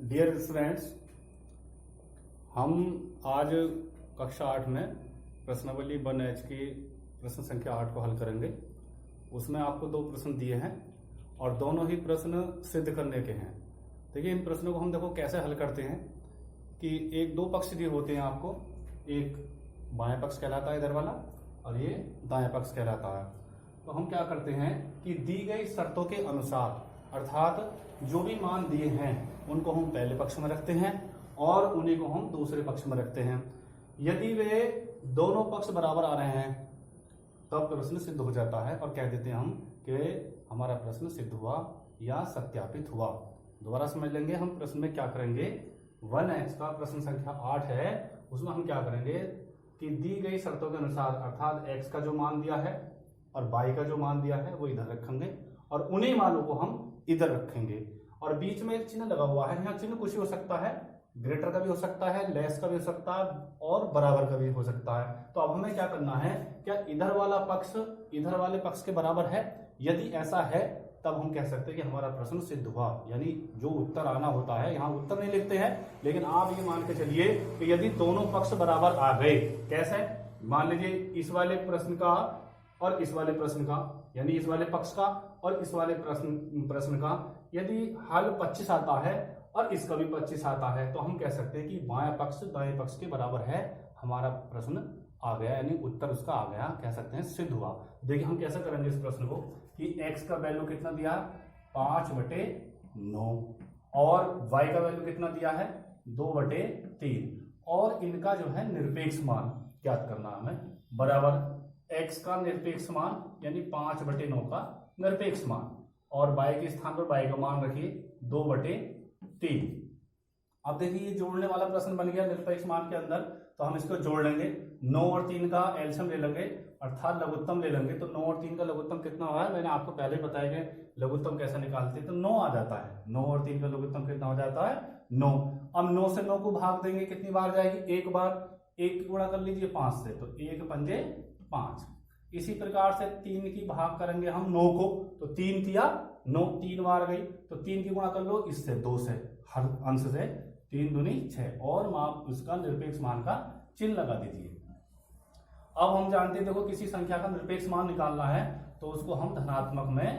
Dear students, हम आज कक्षा 8 में प्रश्नावली 1H की प्रश्न संख्या 8 को हल करेंगे। उसमें आपको दो प्रश्न दिए हैं और दोनों ही प्रश्न सिद्ध करने के हैं। देखिए, इन प्रश्नों को हम देखो कैसे हल करते हैं कि एक दो पक्ष दिए होते हैं आपको। एक बाएं पक्ष कहलाता है इधर वाला और ये दाएं पक्ष कहलाता है। तो हम क्या करते हैं कि दी गई शर्तों के अनुसार, अर्थात जो भी मान दिए हैं उनको हम पहले पक्ष में रखते हैं और उन्हीं को हम दूसरे पक्ष में रखते हैं। यदि वे दोनों पक्ष बराबर आ रहे हैं तब प्रश्न सिद्ध हो जाता है और कह देते हैं हम कि हमारा प्रश्न सिद्ध हुआ या सत्यापित हुआ। दोबारा समझ लेंगे, हम प्रश्न में क्या करेंगे। 1H का प्रश्न संख्या 8 है, उसमें हम क्या करेंगे कि दी गई शर्तों के अनुसार, अर्थात x का जो मान दिया है और y का जो मान दिया है वो इधर रखेंगे और उन्हीं मानों को हम इधर रखेंगे। और बीच में एक चिन्ह लगा हुआ है, यहाँ चिन्ह कुछ ही हो सकता है, ग्रेटर का भी हो सकता है, लेस का भी हो सकता है और बराबर का भी हो सकता है। तो अब हमें क्या करना है, क्या इधर वाला पक्ष इधर वाले पक्ष के बराबर है? यदि ऐसा है तब हम कह सकते हैं कि हमारा प्रश्न सिद्ध हुआ। यानी जो उत्तर आना होता है, यहाँ उत्तर नहीं लिखते हैं, लेकिन आप ये मान के चलिए कि यदि दोनों पक्ष बराबर आ गए, कैसे? मान लीजिए इस वाले प्रश्न का और इस वाले प्रश्न का, यानी इस वाले पक्ष का और इस वाले प्रश्न का यदि हल 25 आता है और इसका भी 25 आता है तो हम कह सकते हैं कि बायां पक्ष दाएं पक्ष के बराबर है, हमारा प्रश्न आ गया, यानी उत्तर उसका आ गया, कह सकते हैं सिद्ध हुआ। देखिए हम कैसे करेंगे इस प्रश्न को कि x का वैल्यू कितना दिया, 5/9 और y का वैल्यू कितना दिया है, 2/3 और इनका जो है निरपेक्ष मान ज्ञात करना हमें, बराबर x का निरपेक्ष मान यानी 5/9 का निरपेक्ष मान और y के स्थान पर y का मान रखिए 2/3। अब देखिए ये जोड़ने वाला प्रश्न बन गया निरपेक्ष मान के अंदर, तो हम इसको जोड़ लेंगे। 9 और 3 का एलसीएम ले लेंगे अर्थात लघुत्तम ले लेंगे। तो 9 और 3 का लघुत्तम कितना हुआ है, मैंने आपको पहले बताया कि लघुत्तम कैसे निकालते हैं, तो 9 आ जाता है। 9 और 3 का लघुत्तम कितना हो जाता है, 9। अब 9 से 9 को भाग देंगे, कितनी बार जाएगी, एक बार, एक की गुणा कर लीजिए 5 से, तो 1 पंजे 5। इसी प्रकार से 3 की भाग करेंगे हम 9 को, तो 3 तिया 9, 3 बार गई, तो 3 की गुणा कर लो इससे 2 से, हर अंश से 3 दूनी 6 और माप उसका निरपेक्ष मान का चिन्ह लगा दीजिए। अब हम जानते हैं, देखो किसी संख्या का निरपेक्ष मान निकालना है तो उसको हम धनात्मक में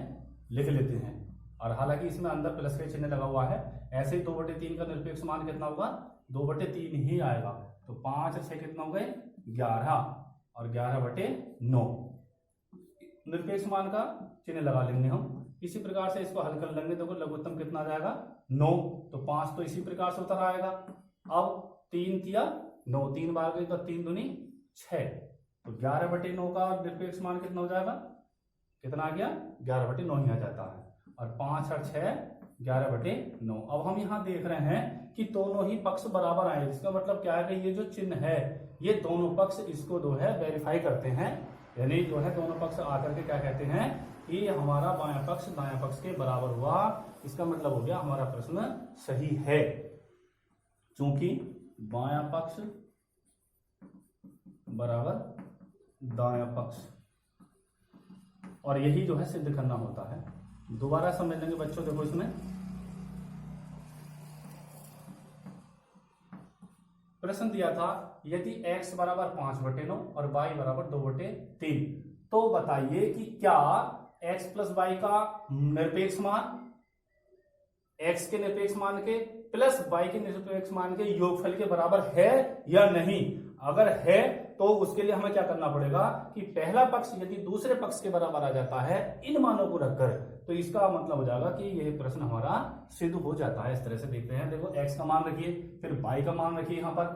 लिख लेते हैं और हालांकि इसमें अंदर प्लस का चिन्ह लगा हुआ है। ऐसे ही 2/3 का निरपेक्ष मान कितना होगा, 2/3 ही आएगा। तो 5 और 6 कितना हो गए, 11 और 11/9 निरपेक्ष मान का चिन्ह लगा लेंगे हम। इसी प्रकार से इसको हल कर लेंगे। देखो लघुत्तम कितना आ जाएगा, 9, तो 5 तो इसी प्रकार से उतर आएगा। अब 3 तिया 9, 3 बार गई तो 3 दूनी 6, तो 11/9 का निरपेक्ष मान कितना हो जाएगा, कितना आ गया, 11/9 ही आ जाता है। और 5 और 6 11/9। अब हम यहाँ देख रहे हैं कि दोनों ही पक्ष बराबर आए, इसका मतलब क्या है कि ये जो चिन्ह है ये दोनों पक्ष इसको जो है वेरीफाई करते हैं, यानी जो है दोनों पक्ष आकर के क्या कहते हैं कि हमारा बायां पक्ष दायां पक्ष के बराबर हुआ। इसका मतलब हो गया हमारा प्रश्न सही है, क्योंकि बायां पक्ष बराबर दायां पक्ष, और यही जो है सिद्ध करना होता है। दोबारा समझ लेंगे बच्चों, देखो इसमें प्रश्न दिया था यदि x बराबर 5/9 और y बराबर 2/3, तो बताइए कि क्या x प्लस y का निरपेक्ष मान x के निरपेक्ष मान के प्लस y के निरपेक्ष मान के योगफल के बराबर है या नहीं। अगर है तो उसके लिए हमें क्या करना पड़ेगा कि पहला पक्ष यदि दूसरे पक्ष के बराबर आ जाता है इन मानों को रखकर, तो इसका मतलब हो जाएगा कि यह प्रश्न हमारा सिद्ध हो जाता है। इस तरह से देखते हैं, देखो x का मान रखिए, फिर y का मान रखिए, यहाँ पर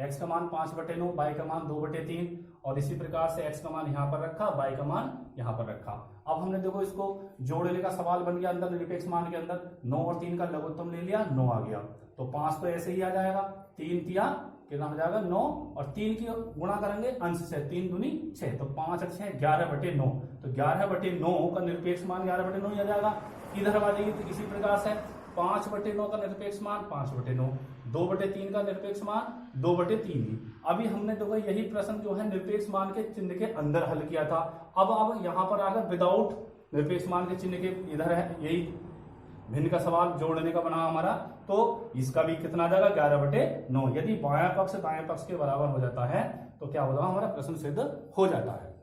x का मान 5/9, y का मान 2/3 और इसी प्रकार से x का मान यहाँ पर रखा, y का मान यहाँ पर रखा। अब हमने देखो इसको जोड़ने का सवाल बन गया, अंदर निरपेक्ष मान के अंदर 9 और 3 का लघुत्तम ले लिया, 9 आ गया, तो 5 तो ऐसे ही आ जाएगा, 3 तिया कितना हो जाएगा 9 और 3 की गुणा करेंगे अंश से, 3 दूनी 6, तो 5 और 6 11/9, तो 11/9 का निरपेक्ष मान 11/9 ही आ जाएगा। इधर आ जाइए, तो इसी प्रकार से 5/9 का निरपेक्ष मान 5/9, 2/3 का निरपेक्ष मान 2/3। अभी हमने देखो यही प्रश्न जो है निरपेक्ष मान के चिन्ह के अंदर हल किया था। अब यहाँ पर आकर विदाउट निरपेक्ष मान के चिन्ह के इधर है, यही भिन्न का सवाल जोड़ने का बना हमारा, तो इसका भी कितना आ जाएगा 11/9। यदि बायां पक्ष दाएं पक्ष के बराबर हो जाता है तो क्या होगा, हमारा प्रश्न सिद्ध हो जाता है।